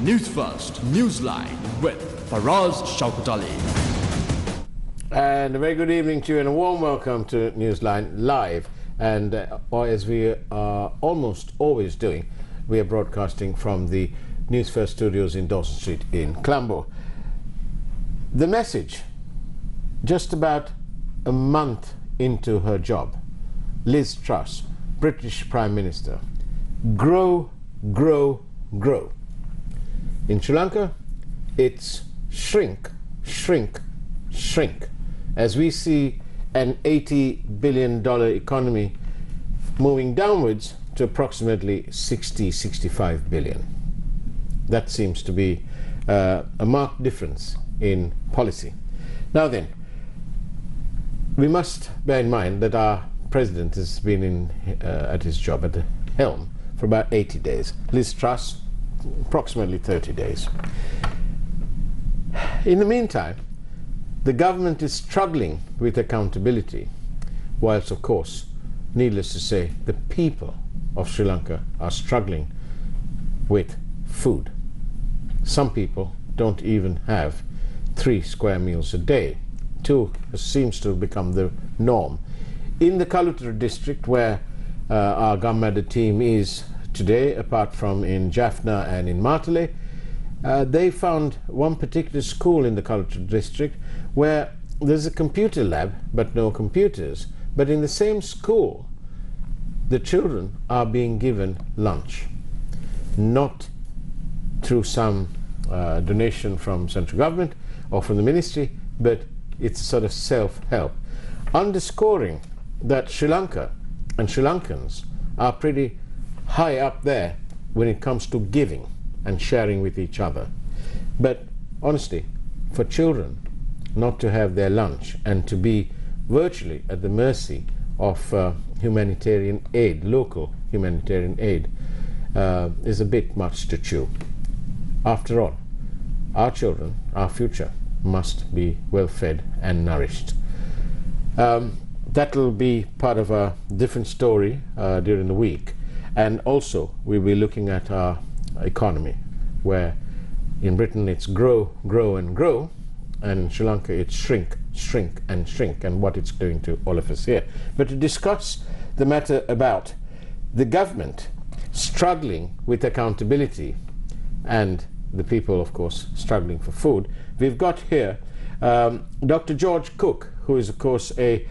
Newsfirst, Newsline with Faraz Shaukat Ali. And a very good evening to you and a warm welcome to Newsline Live. And as we are almost always doing, we are broadcasting from the Newsfirst studios in Dawson Street in Colombo. The message, just about a month into her job, Liz Truss, British Prime Minister, grow, grow, grow. In Sri Lanka, it's shrink, shrink, shrink. As we see an $80 billion economy moving downwards to approximately 65 billion. That seems to be a marked difference in policy. Now then, we must bear in mind that our president has been at his job at the helm for about 80 days. Liz Truss, approximately 30 days. In the meantime, the government is struggling with accountability, whilst, of course, needless to say, the people of Sri Lanka are struggling with food. Some people don't even have 3 square meals a day. 2 seems to have become the norm. In the Kalutra district, where our Govt team is today, apart from in Jaffna and in Martale, they found one particular school in the Kalutra district where there's a computer lab but no computers. But in the same school, the children are being given lunch, not through some donation from central government or from the ministry, but it's sort of self-help, underscoring that Sri Lanka and Sri Lankans are pretty high up there when it comes to giving and sharing with each other. But honestly, for children not to have their lunch and to be virtually at the mercy of humanitarian aid, local humanitarian aid, is a bit much to chew. After all, our children, our future, must be well fed and nourished. That will be part of a different story during the week. And also, we'll be looking at our economy, where in Britain it's grow, grow and grow, and in Sri Lanka it's shrink, shrink and shrink, and what it's doing to all of us here. But to discuss the matter about the government struggling with accountability and the people, of course, struggling for food, we've got here Dr. George Cook, who is, of course, a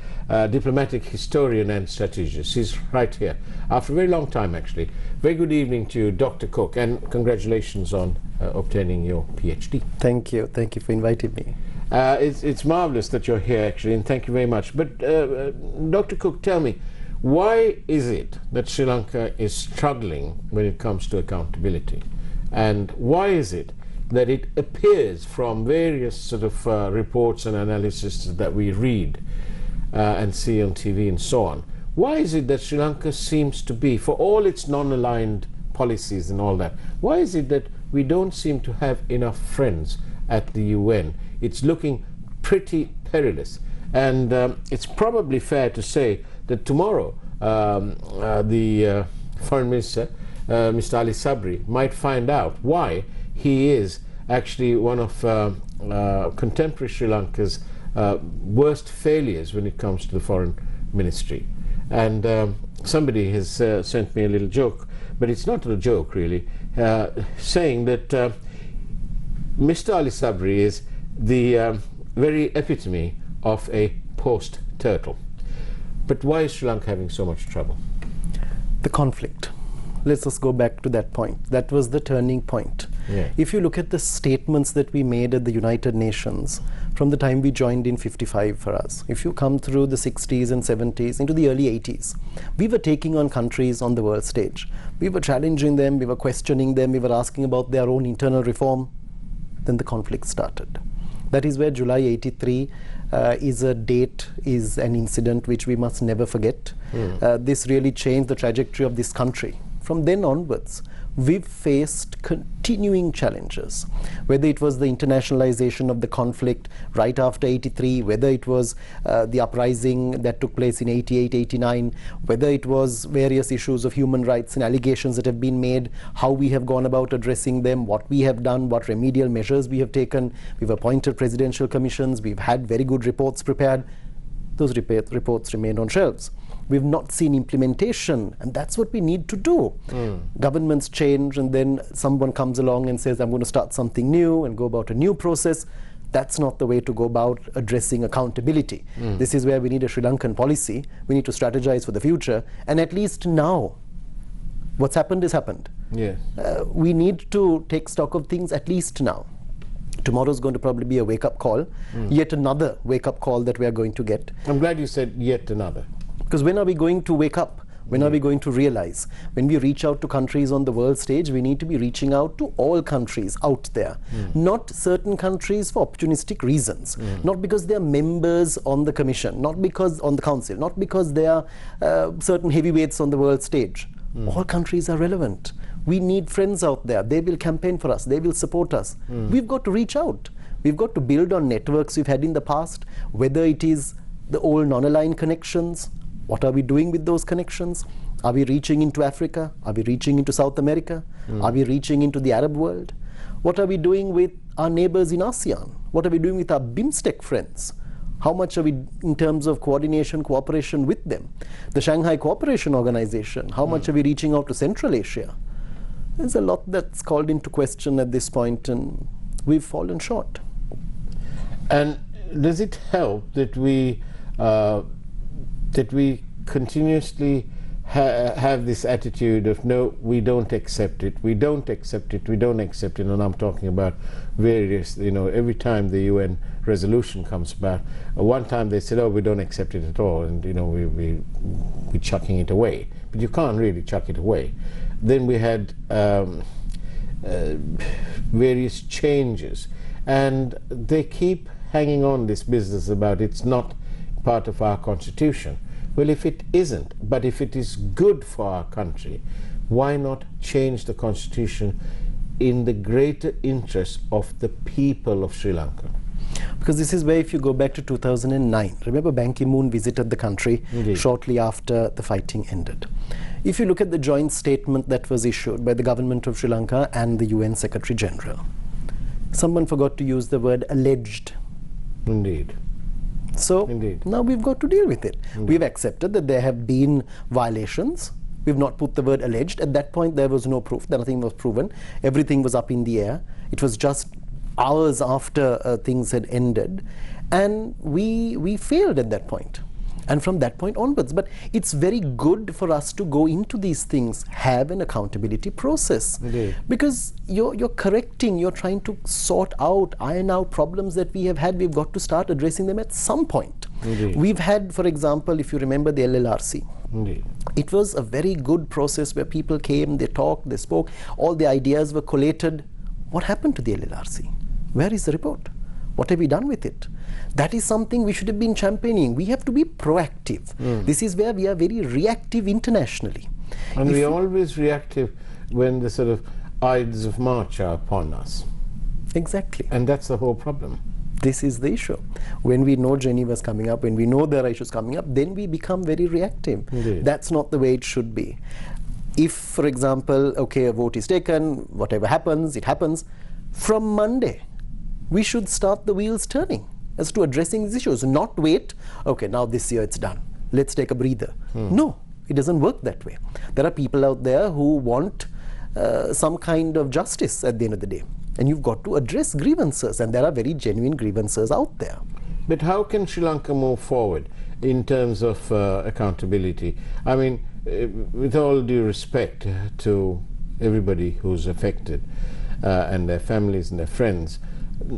diplomatic historian and strategist. He's right here. After a very long time, actually. Very good evening to you, Dr. Cook, and congratulations on obtaining your PhD. Thank you. Thank you for inviting me. It's marvelous that you're here, actually, and thank you very much. But Dr. Cook, tell me, why is it that Sri Lanka is struggling when it comes to accountability? And why is it that it appears from various sort of reports and analysis that we read and see on TV and so on, why is it that Sri Lanka seems to be, for all its non-aligned policies and all that, why is it that we don't seem to have enough friends at the UN? It's looking pretty perilous. And it's probably fair to say that tomorrow the Foreign Minister, Mr. Ali Sabri, might find out why he is actually one of contemporary Sri Lanka's worst failures when it comes to the foreign ministry. And somebody has sent me a little joke, but it's not a joke really, saying that Mr. Ali Sabri is the very epitome of a post-turtle. But why is Sri Lanka having so much trouble? The conflict. Let's just go back to that point. That was the turning point. Yeah. If you look at the statements that we made at the United Nations from the time we joined in 55 for us, if you come through the 60s and 70s into the early 80s, we were taking on countries on the world stage. We were challenging them, we were questioning them, we were asking about their own internal reform. Then the conflict started. That is where July 83 is a date, is an incident which we must never forget. This really changed the trajectory of this country. from then onwards, we've faced continuing challenges, whether it was the internationalization of the conflict right after 83, whether it was the uprising that took place in 88, 89, whether it was various issues of human rights and allegations that have been made, how we have gone about addressing them, what we have done, what remedial measures we have taken. We've appointed presidential commissions, we've had very good reports prepared. Those reports remain on shelves. We've not seen implementation, and that's what we need to do. Governments change, and then someone comes along and says, I'm going to start something new and go about a new process. That's not the way to go about addressing accountability. This is where we need a Sri Lankan policy. We need to strategize for the future, and at least now, what's happened is happened. Yes. We need to take stock of things at least now. Tomorrow's going to probably be a wake-up call, yet another wake-up call that we are going to get. I'm glad you said yet another. Because when are we going to wake up? When are we going to realize? When we reach out to countries on the world stage, we need to be reaching out to all countries out there. Not certain countries for opportunistic reasons. Not because they are members on the commission, not because on the council, not because they are certain heavyweights on the world stage. All countries are relevant. We need friends out there. They will campaign for us. They will support us. We've got to reach out. We've got to build on networks we've had in the past, whether it is the old non-aligned connections. What are we doing with those connections? Are we reaching into Africa? Are we reaching into South America? Are we reaching into the Arab world? What are we doing with our neighbors in ASEAN? What are we doing with our BIMSTEC friends? How much are we in terms of coordination, cooperation with them? The Shanghai Cooperation Organization, how much are we reaching out to Central Asia? There's a lot that's called into question at this point, and we've fallen short. And does it help that we continuously have this attitude of no, we don't accept it, we don't accept it, we don't accept it? And I'm talking about various, every time the UN resolution comes back, one time they said, oh, we don't accept it at all, and we're chucking it away. But you can't really chuck it away. Then we had various changes, and they keep hanging on this business about it's not part of our constitution. Well, if it isn't, but if it is good for our country, why not change the constitution in the greater interest of the people of Sri Lanka? Because this is where, if you go back to 2009, remember Ban Ki-moon visited the country shortly after the fighting ended. If you look at the joint statement that was issued by the government of Sri Lanka and the UN Secretary General, someone forgot to use the word alleged. Indeed. So now we've got to deal with it. We've accepted that there have been violations. We've not put the word alleged. At that point, there was no proof. Nothing was proven. Everything was up in the air. It was just hours after things had ended. And we failed at that point. And from that point onwards. But it's very good for us to go into these things, have an accountability process. Because you're correcting, you're trying to sort out, iron out problems that we have had. We've got to start addressing them at some point. We've had, for example, if you remember the LLRC. It was a very good process where people came, they talked, they spoke, all the ideas were collated. What happened to the LLRC? Where is the report? What have we done with it? That is something we should have been championing. We have to be proactive. This is where we are very reactive internationally. And we are always reactive when the sort of Ides of March are upon us. Exactly. And that's the whole problem. This is the issue. When we know Geneva's coming up, when we know there are issues coming up, then we become very reactive. That's not the way it should be. If, for example, okay, a vote is taken, whatever happens, it happens. From Monday, we should start the wheels turning as to addressing these issues, not wait, okay, now this year it's done, let's take a breather. No, it doesn't work that way. There are people out there who want some kind of justice at the end of the day, and you've got to address grievances, and there are very genuine grievances out there. But how can Sri Lanka move forward in terms of accountability? I mean, with all due respect to everybody who's affected and their families and their friends,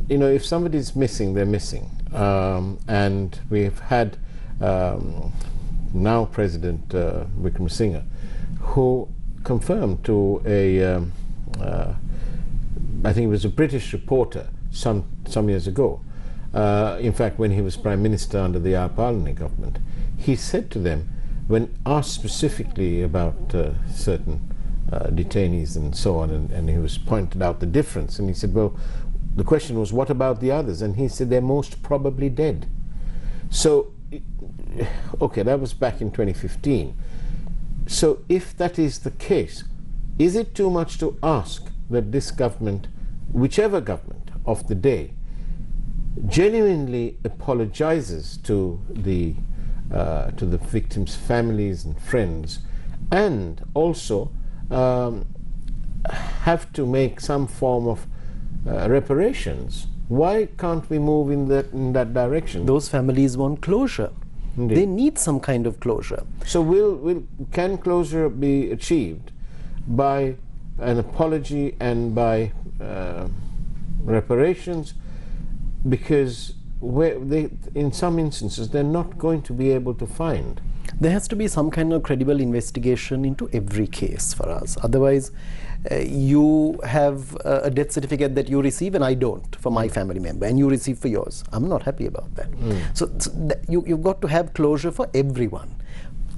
if somebody's missing, they're missing. And we've had now President Wickremesinghe, who confirmed to I think it was a British reporter some years ago, in fact when he was Prime Minister under the Ayapalani government, he said to them, when asked specifically about certain detainees and so on, and he was pointed out the difference, and he said, well, the question was, what about the others? And he said, they're most probably dead. So, okay, that was back in 2015. So if that is the case, is it too much to ask that this government, whichever government of the day, genuinely apologizes to the victims' families and friends, and also have to make some form of reparations? Why can't we move in that direction? Those families want closure. Indeed. They need some kind of closure. So can closure be achieved by an apology and by reparations? Because in some instances they're not going to be able to find. There has to be some kind of credible investigation into every case for us. Otherwise, you have a death certificate that you receive and I don't for my family member, and you receive for yours. I'm not happy about that. So you've got to have closure for everyone.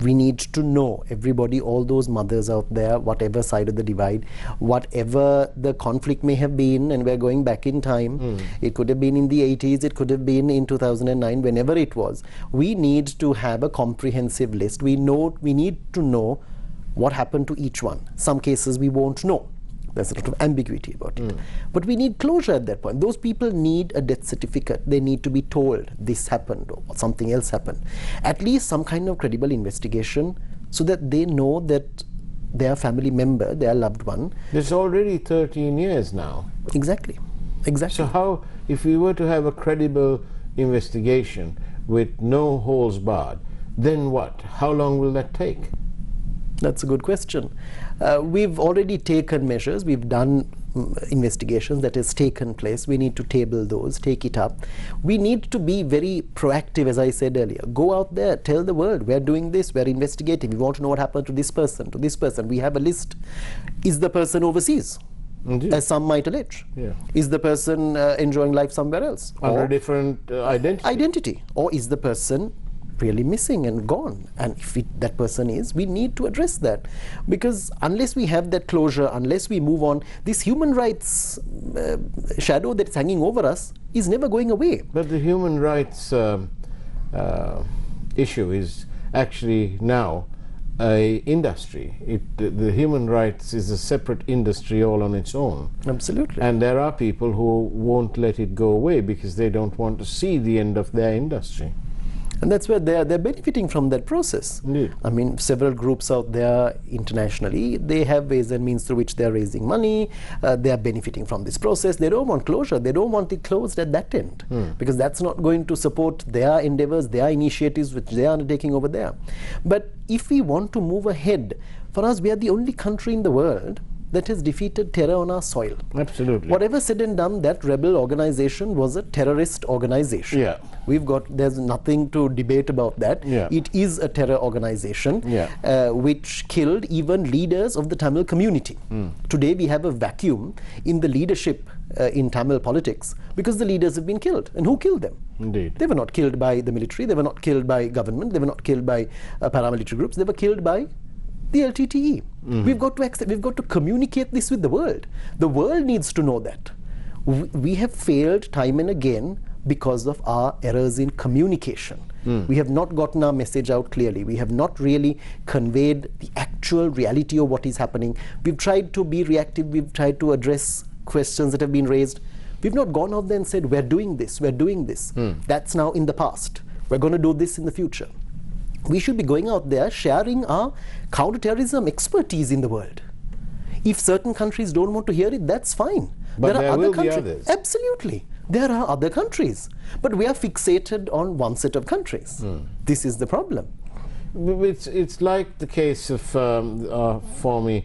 We need to know, everybody, all those mothers out there, whatever side of the divide, whatever the conflict may have been, and we're going back in time. It could have been in the 80s, it could have been in 2009, whenever it was. We need to have a comprehensive list. We need to know what happened to each one. Some cases we won't know. There's a lot of ambiguity about it. But we need closure at that point. Those people need a death certificate. They need to be told this happened or something else happened. At least some kind of credible investigation so that they know that their family member, their loved one. It's already 13 years now. Exactly. Exactly. So how, if we were to have a credible investigation with no holes barred, then what? How long will that take? That's a good question. We've already taken measures. We've done investigations that has taken place. We need to table those, take it up. We need to be very proactive, as I said earlier. Go out there, tell the world, we're doing this, we're investigating. We want to know what happened to this person, to this person. We have a list. Is the person overseas? Indeed. As some might allege. Yeah. Is the person enjoying life somewhere else? Under a different identity. Or is the person really missing and gone? And if that person is, we need to address that, because unless we have that closure, unless we move on, this human rights shadow that's hanging over us is never going away. But the human rights issue is actually now a industry. The human rights is a separate industry all on its own. Absolutely. And there are people who won't let it go away because they don't want to see the end of their industry. And that's where they're benefiting from that process. Indeed. I mean, several groups out there internationally, they have ways and means through which they're raising money. They're benefiting from this process. They don't want closure. They don't want it closed at that end, because that's not going to support their endeavors, their initiatives which they are undertaking over there. But if we want to move ahead, for us, we are the only country in the world that has defeated terror on our soil. Absolutely. Whatever said and done, that rebel organization was a terrorist organization. Yeah. There's nothing to debate about that. Yeah. It is a terror organization, Yeah. which killed even leaders of the Tamil community. Today we have a vacuum in the leadership in Tamil politics because the leaders have been killed. And who killed them? Indeed. They were not killed by the military, they were not killed by government, they were not killed by paramilitary groups, they were killed by the LTTE. We've got to accept, we've got to communicate this with the world. The world needs to know that. We have failed time and again because of our errors in communication. We have not gotten our message out clearly. We have not really conveyed the actual reality of what is happening. We've tried to be reactive. We've tried to address questions that have been raised. We've not gone out there and said, we're doing this, we're doing this. That's now in the past. We're going to do this in the future. We should be going out there sharing our counterterrorism expertise in the world. If certain countries don't want to hear it, that's fine. But there are other will be countries. others. Absolutely. There are other countries. But we are fixated on one set of countries. This is the problem. It's like the case of former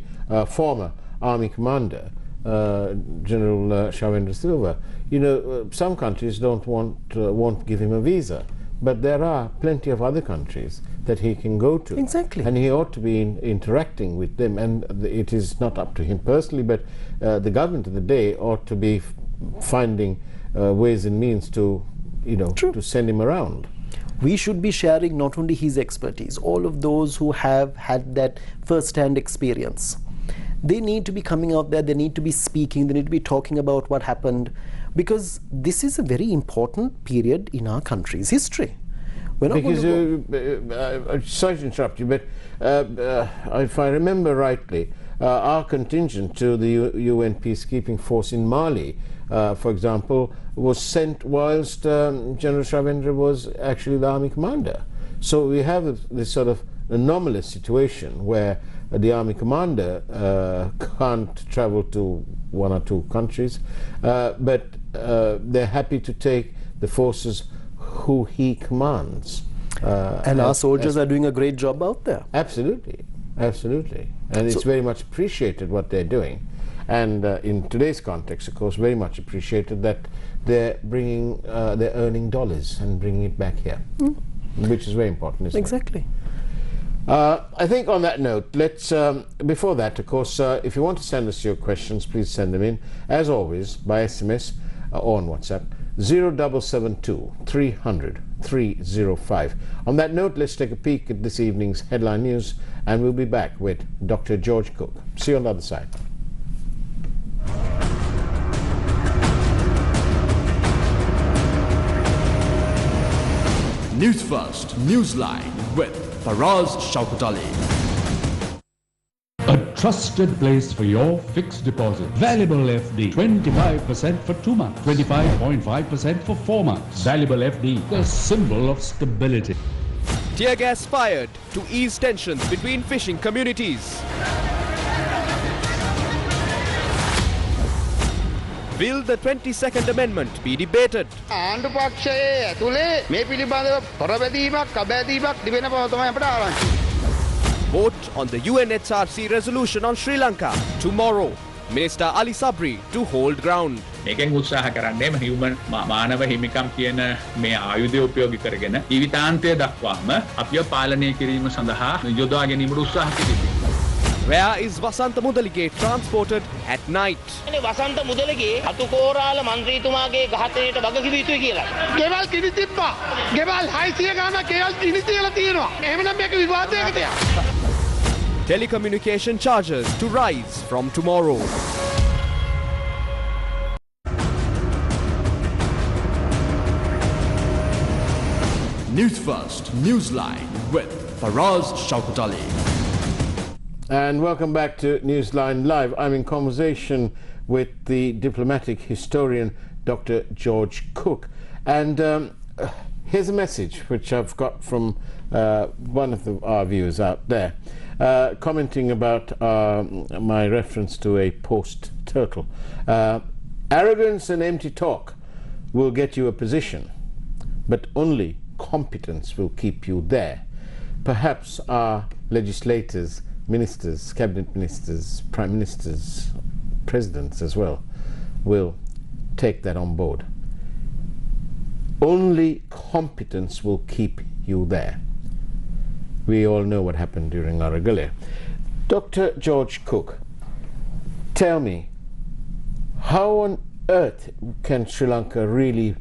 Army Commander, General Shavendra Silva. You know, some countries won't give him a visa. But there are plenty of other countries that he can go to. Exactly. And he ought to be interacting with them. And it is not up to him personally, but the government of the day ought to be finding ways and means to, to send him around. We should be sharing not only his expertise, all of those who have had that first-hand experience. They need to be coming out there, they need to be speaking, they need to be talking about what happened, because this is a very important period in our country's history. We're not Because, sorry to interrupt you, but if I remember rightly, our contingent to the UN peacekeeping force in Mali, for example, was sent whilst General Shavendra was actually the army commander. So we have this sort of anomalous situation where the army commander can't travel to one or two countries, but they're happy to take the forces who he commands. And our soldiers are doing a great job out there. Absolutely, absolutely. And it's very much appreciated what they're doing. And in today's context, of course, very much appreciated that they're bringing, they're earning dollars and bringing it back here, which is very important, isn't it? Exactly. I think on that note, let's, before that, of course, if you want to send us your questions, please send them in, as always, by SMS or on WhatsApp, 0772 300 305. On that note, let's take a peek at this evening's headline news, and we'll be back with Dr. George Cook. See you on the other side. News First, Newsline with Faraz Shaukat Ali. A trusted place for your fixed deposit. Valuable FD, 25% for 2 months, 25.5% for 4 months. Valuable FD, the symbol of stability. Tear gas fired to ease tensions between fishing communities. Will the 22nd Amendment be debated? ආණ්ඩු පක්ෂයේ ඇතුලේ මේ පිළිබඳව පොරබැදීමක් අබැදීමක් තිබෙන බව තමයි අපට ආරංචි. Vote on the UNHRC resolution on Sri Lanka tomorrow. Minister Ali Sabri to hold ground. මේකෙන් උත්සාහ කරන්නේ හියුමන් මානව හිමිකම් කියන මේ ආයුධය උපයෝගී කරගෙන ජීවිතාන්තය දක්වාම අපිව පාලනය කිරීම සඳහා යොදා ගැනීමට උත්සාහ කිරීම. Where is Vasanta Mudalige transported at night? වසන්ත මුදලිගේ අතුකෝරාල මන්ත්‍රීතුමාගේ ඝාතනයට වගකිව යුතුයි කියලා. ගෙවල් කිනි තිබ්බා. ගෙවල් 600 ගානක් ගෙවල් කිනි තියලා තියෙනවා. එහෙමනම් මේක විවාදයකට යනවා. Telecommunication charges to rise from tomorrow. News First, Newsline with Faraz Shaukat Ali. And welcome back to Newsline Live. I'm in conversation with the diplomatic historian, Dr. George Cook. And here's a message which I've got from one of our viewers out there, commenting about my reference to a post turtle. Arrogance and empty talk will get you a position, but only competence will keep you there. Perhaps our legislators, ministers, cabinet ministers, prime ministers, presidents as well, will take that on board. Only competence will keep you there. We all know what happened during our regalia. Dr. George Cook, tell me, how on earth can Sri Lanka really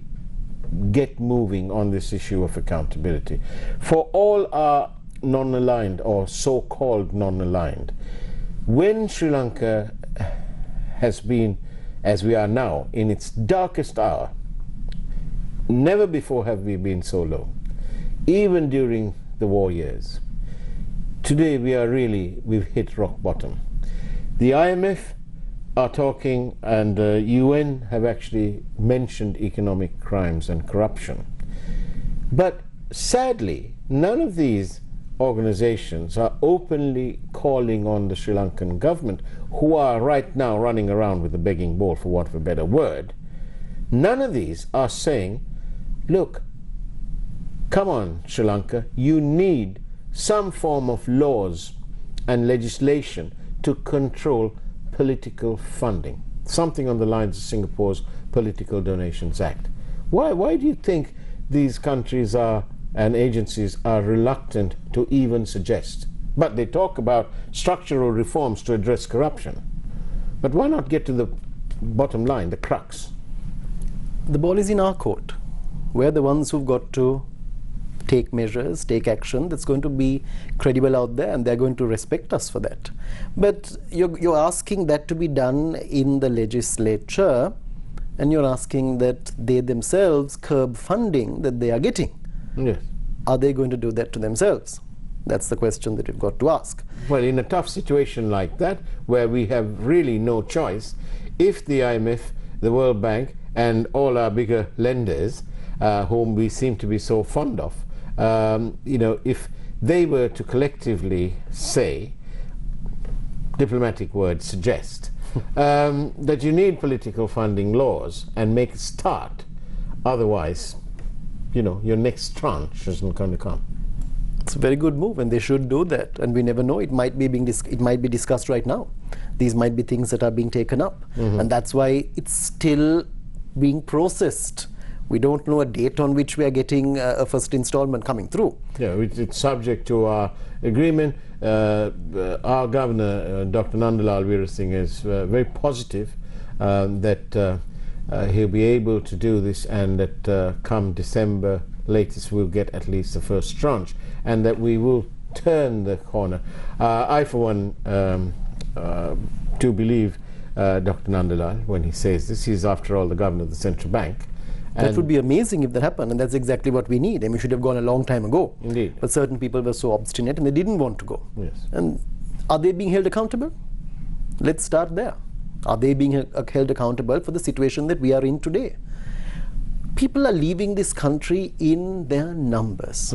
get moving on this issue of accountability? For all our non-aligned or so-called non-aligned, when Sri Lanka has been, as we are now, in its darkest hour, never before have we been so low, even during the war years. Today we've hit rock bottom. The IMF are talking, and the UN have actually mentioned economic crimes and corruption. But sadly, none of these organizations are openly calling on the Sri Lankan government, who are right now running around with a begging bowl, for want of a better word. None of these are saying, look, come on, Sri Lanka, you need some form of laws and legislation to control political funding, something on the lines of Singapore's Political Donations Act. Why do you think these countries are and agencies are reluctant to even suggest? But they talk about structural reforms to address corruption. But why not get to the bottom line, the crux? The ball is in our court. We're the ones who've got to take measures, take action that's going to be credible out there, and they're going to respect us for that. But you're asking that to be done in the legislature, and you're asking that they themselves curb funding that they are getting. Yes. Are they going to do that to themselves? That's the question that we've got to ask. Well, in a tough situation like that, where we have really no choice, if the IMF, the World Bank, and all our bigger lenders, whom we seem to be so fond of, if they were to collectively say, diplomatic words suggest, that you need political funding laws and make a start, otherwise, your next tranche isn't going to come. It's a very good move, and they should do that. And we never know; it might be discussed right now. These might be things that are being taken up, and that's why it's still being processed. We don't know a date on which we are getting a first installment coming through. Yeah, it's subject to our agreement. Our governor, Dr. Nandalal Veerasinghe, is very positive that he'll be able to do this, and that come December latest we'll get at least the first tranche, and that we will turn the corner. I, for one, do believe Dr. Nandalal when he says this. He's, after all, the governor of the central bank. That would be amazing if that happened, and that's exactly what we need. And we should have gone a long time ago. Indeed. But certain people were so obstinate and they didn't want to go. Yes. And are they being held accountable? Let's start there. Are they being held accountable for the situation that we are in today? People are leaving this country in their numbers.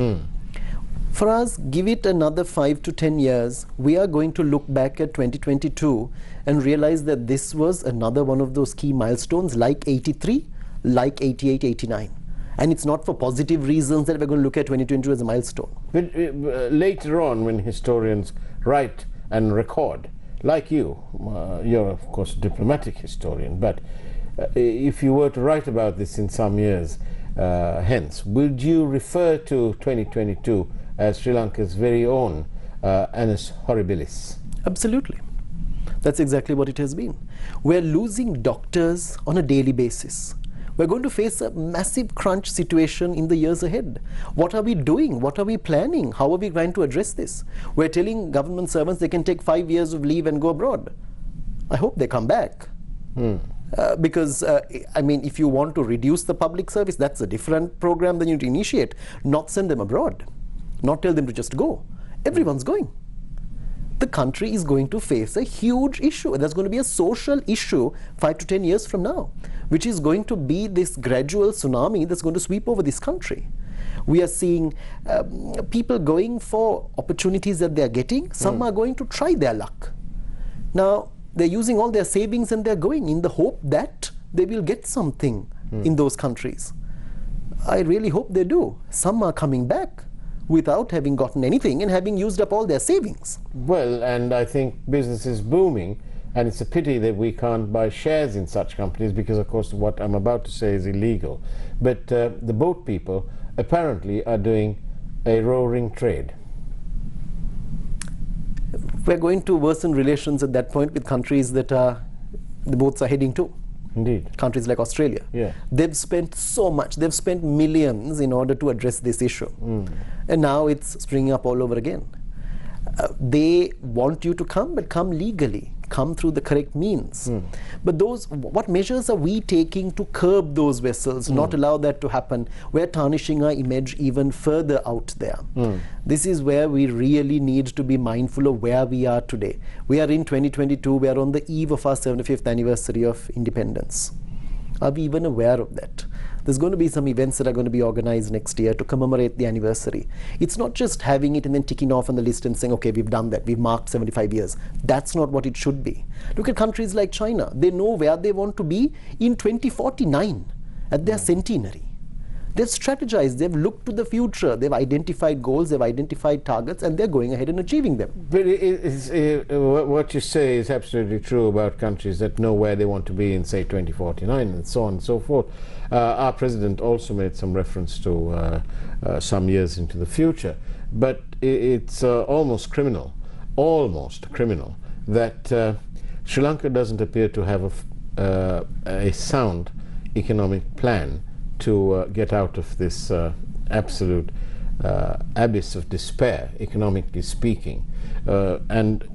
For us, give it another 5 to 10 years, we are going to look back at 2022 and realize that this was another one of those key milestones, like 83, like 88, 89. And it's not for positive reasons that we're going to look at 2022 as a milestone. But later on, when historians write and record, like you're of course a diplomatic historian, but if you were to write about this in some years hence, would you refer to 2022 as Sri Lanka's very own annus horribilis? Absolutely. That's exactly what it has been. We're losing doctors on a daily basis. We're going to face a massive crunch situation in the years ahead. What are we doing? What are we planning? How are we going to address this? We're telling government servants they can take 5 years of leave and go abroad. I hope they come back. Because, if you want to reduce the public service, that's a different program than you need to initiate. Not send them abroad. Not tell them to just go. Everyone's going. The country is going to face a huge issue, and there's going to be a social issue 5 to 10 years from now, which is going to be this gradual tsunami that's going to sweep over this country. We are seeing people going for opportunities that they're getting. Some are going to try their luck. Now, they're using all their savings and they're going in the hope that they will get something in those countries. I really hope they do. Some are coming back without having gotten anything and having used up all their savings. Well, and I think business is booming, and it's a pity that we can't buy shares in such companies because, of course, what I'm about to say is illegal. But the boat people apparently are doing a roaring trade. We're going to worsen relations at that point with countries that the boats are heading to. Indeed. Countries like Australia. Yeah. They've spent so much. They've spent millions in order to address this issue. And now it's springing up all over again. They want you to come, but come legally. Come through the correct means. But what measures are we taking to curb those vessels, not allow that to happen? We're tarnishing our image even further out there. This is where we really need to be mindful of where we are today. We are in 2022, we are on the eve of our 75th anniversary of independence. Are we even aware of that? There's going to be some events that are going to be organized next year to commemorate the anniversary. It's not just having it and then ticking off on the list and saying, okay, we've done that, we've marked 75 years. That's not what it should be. Look at countries like China. They know where they want to be in 2049 at their centenary. They've strategized, they've looked to the future, they've identified goals, they've identified targets, and they're going ahead and achieving them. But what you say is absolutely true about countries that know where they want to be in, say, 2049 and so on and so forth. Our president also made some reference to some years into the future, but it's almost criminal that Sri Lanka doesn't appear to have a sound economic plan to get out of this absolute abyss of despair, economically speaking. And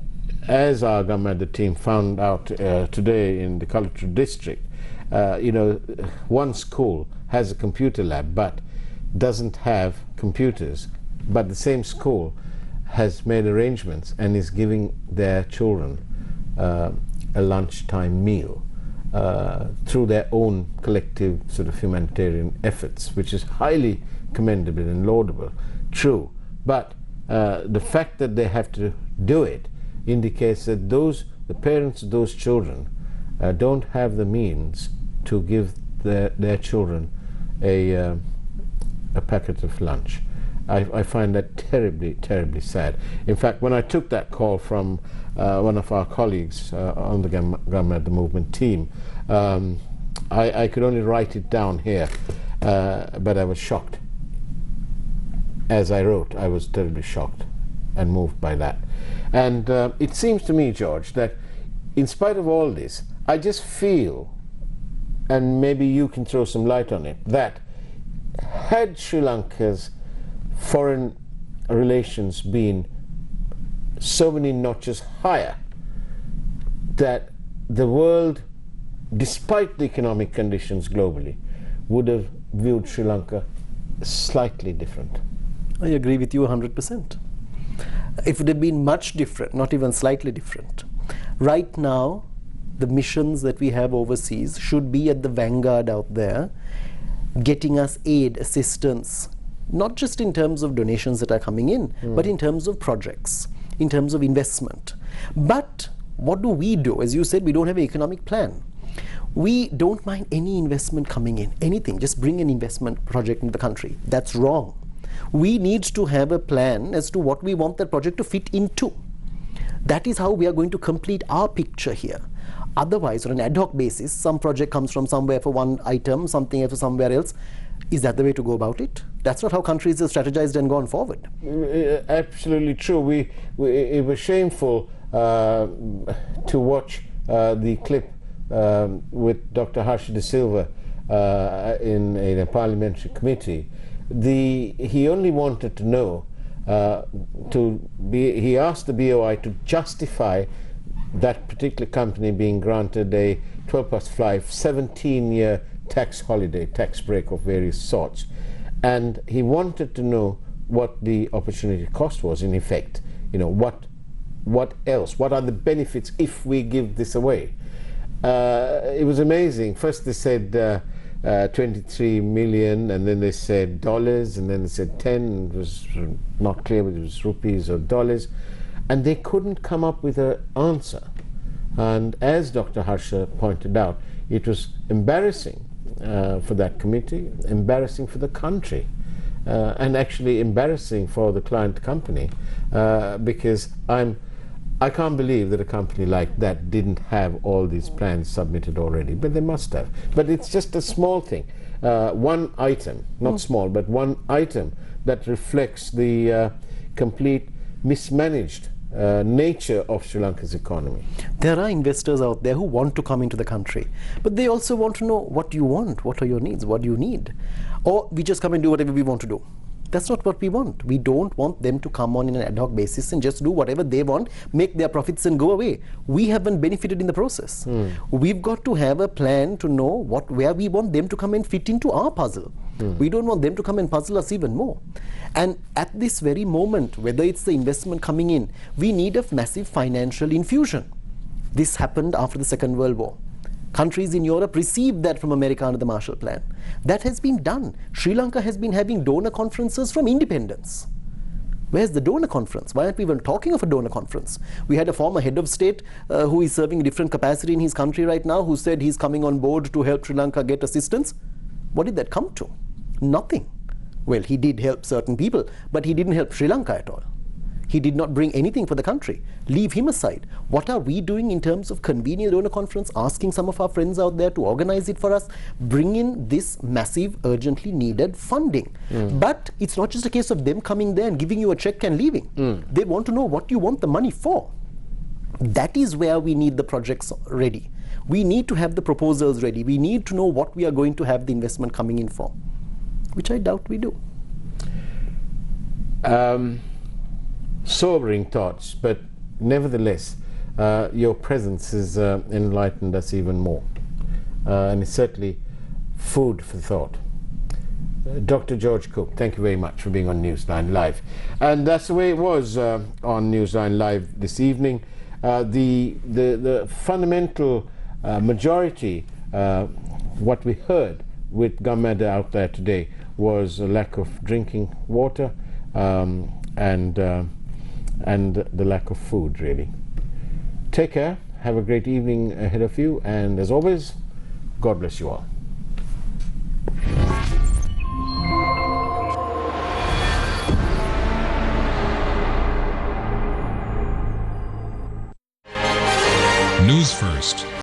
as our Govt team found out today in the Cultural District, one school has a computer lab but doesn't have computers, but the same school has made arrangements and is giving their children a lunchtime meal through their own collective sort of humanitarian efforts, which is highly commendable and laudable, true. But the fact that they have to do it indicates that the parents of those children don't have the means to give their children a packet of lunch. I find that terribly, terribly sad. In fact, when I took that call from one of our colleagues on the Govt movement team, I could only write it down here, but I was shocked. As I wrote, I was terribly shocked and moved by that. And it seems to me, George, that in spite of all this, I just feel, and maybe you can throw some light on it, that had Sri Lanka's foreign relations been so many notches higher, that the world, despite the economic conditions globally, would have viewed Sri Lanka slightly different. I agree with you 100%. It would have been much different, not even slightly different. Right now, the missions that we have overseas should be at the vanguard out there, getting us aid, assistance, not just in terms of donations that are coming in, but in terms of projects, in terms of investment. But what do? As you said, we don't have an economic plan. We don't mind any investment coming in, anything, just bring an investment project into the country. That's wrong. We need to have a plan as to what we want that project to fit into. That is how we are going to complete our picture here. Otherwise, on an ad hoc basis, some project comes from somewhere for one item, something for somewhere else. Is that the way to go about it? That's not how countries have strategized and gone forward. Absolutely true. It was shameful to watch the clip with Dr. Harsha De Silva in a parliamentary committee. He only wanted to know, he asked the BOI to justify that particular company being granted a 12+5 17-year tax holiday, tax break of various sorts. And he wanted to know what the opportunity cost was, in effect. What else? What are the benefits if we give this away? It was amazing. First they said 23 million, and then they said dollars, and then they said 10. It was not clear whether it was rupees or dollars. And they couldn't come up with an answer. And as Dr. Harsha pointed out, it was embarrassing for that committee, embarrassing for the country, and actually embarrassing for the client company, because I can't believe that a company like that didn't have all these plans submitted already, but they must have. But it's just a small thing, one item, not small, but one item that reflects the complete mismanaged nature of Sri Lanka's economy. There are investors out there who want to come into the country, but they also want to know what you want, what are your needs, what do you need? Or we just come and do whatever we want to do. That's not what we want. We don't want them to come on in an ad hoc basis and just do whatever they want, make their profits and go away. We haven't benefited in the process. We've got to have a plan to know where we want them to come and fit into our puzzle. We don't want them to come and puzzle us even more. And at this very moment, whether it's the investment coming in, we need a massive financial infusion. This happened after the Second World War. Countries in Europe received that from America under the Marshall Plan. That has been done. Sri Lanka has been having donor conferences from independence. Where's the donor conference? Why aren't we even talking of a donor conference? We had a former head of state who is serving a different capacity in his country right now, who said he's coming on board to help Sri Lanka get assistance. What did that come to? Nothing. Well, he did help certain people, but he didn't help Sri Lanka at all. He did not bring anything for the country. Leave him aside. What are we doing in terms of convening a donor conference, asking some of our friends out there to organize it for us, bring in this massive, urgently needed funding? But it's not just a case of them coming there and giving you a check and leaving. They want to know what you want the money for. That is where we need the projects ready. We need to have the proposals ready. We need to know what we are going to have the investment coming in for, which I doubt we do. Sobering thoughts, but nevertheless, your presence has enlightened us even more. And it's certainly food for thought. Dr. George Cook, thank you very much for being on Newsline Live. And that's the way it was on Newsline Live this evening. The fundamental majority, what we heard with Govt out there today, was a lack of drinking water and the lack of food, really. Take care, have a great evening ahead of you, and as always, God bless you all.